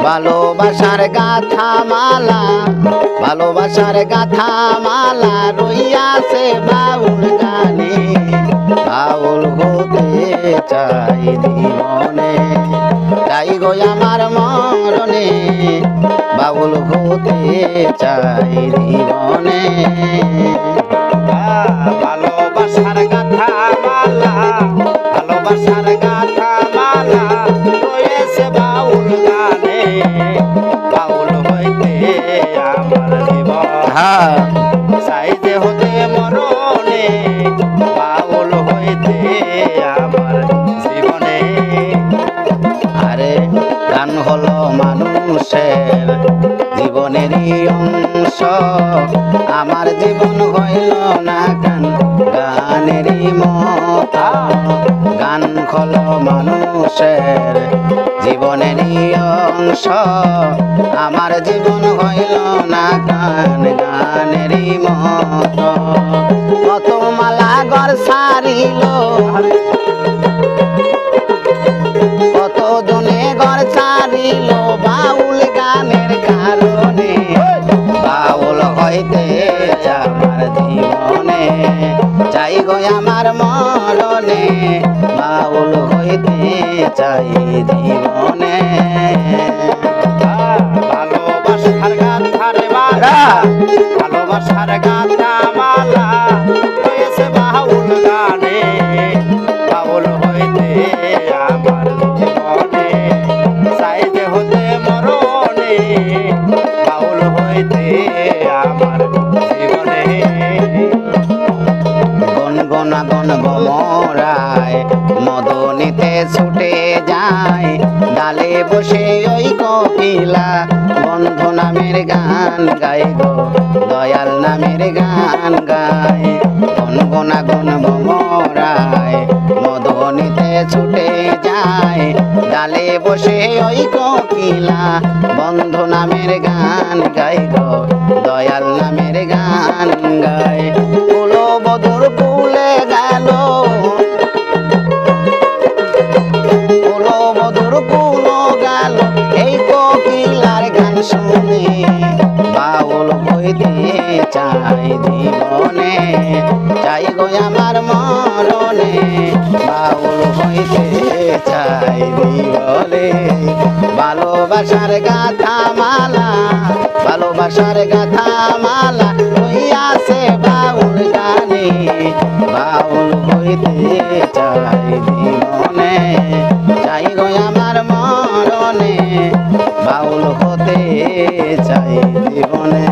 ভালোবাসার গাথা মালা, ভালোবাসার গাথা মালা রইয়াছে বাউল গানে। বাউল হতে চাই জীবনে, চাই গো আমার মরণে। বাউল হতে চাই জীবনে। ভালোবাসার গাথা মালা, ভালোবাসার গাথা মালা রয়েছে বাউল গানে। বাউল হইতে আমার জীবন, চাই যে হতে মরণে। বাউল হইতে আমার জীবনে। আরে গান হলো মানুষের জীবনেরই অংশ, আমার জীবন হইল না গান, গানেরই মতো। গান হলো মানুষের জীবনেরই অংশ, আমার জীবন হইল না গান, গানেরই মতো। কত মালা গর সারিল, কত জনে ঘর ছাড়িল বাউল গানের কারণে। বাউল হইতে আমার জীবনে, চাই গো আমার মরণে। বাউল হইতে চাই জীবনে। ভালোবাসার গাথার মালা, ভালোবাসার গাথা মালা হয়েছে বাউল গানে। বাউল হইতে আমার জীবনে, চাই যে হতে মরণে। বাউল হইতে আমার জীবনে। গনগনা গন ভমরায় মদনীতে ছুটে যায়, ডালে বসে ওই কপিলা বন্ধু নামের গান গাই গো, দয়াল নামের গান গায়। গনগনা গন ভমরায় মদনীতে ছুটে যায়, ডালে বসে ওই কপিলা বন্ধু নামের গান গাই গো, দয়াল নামের গান গায়। কুলো বদর কুলে গেল, কুলো বদর কুলো গেল এই কোকিলার গান শুনে। বাউল হইতে চাই জীবনে, চাই গো আমার মরণে। বাউল হইতে চাই জীবনে। ভালোবাসার গাথা মালা, ভালোবাসার গাথা মালা হইয়াছে বাউল গানে। বাউল হইতে চাই জীবনে, চাই গো আমার মরণে। বাউল হতে চাই জীবনে।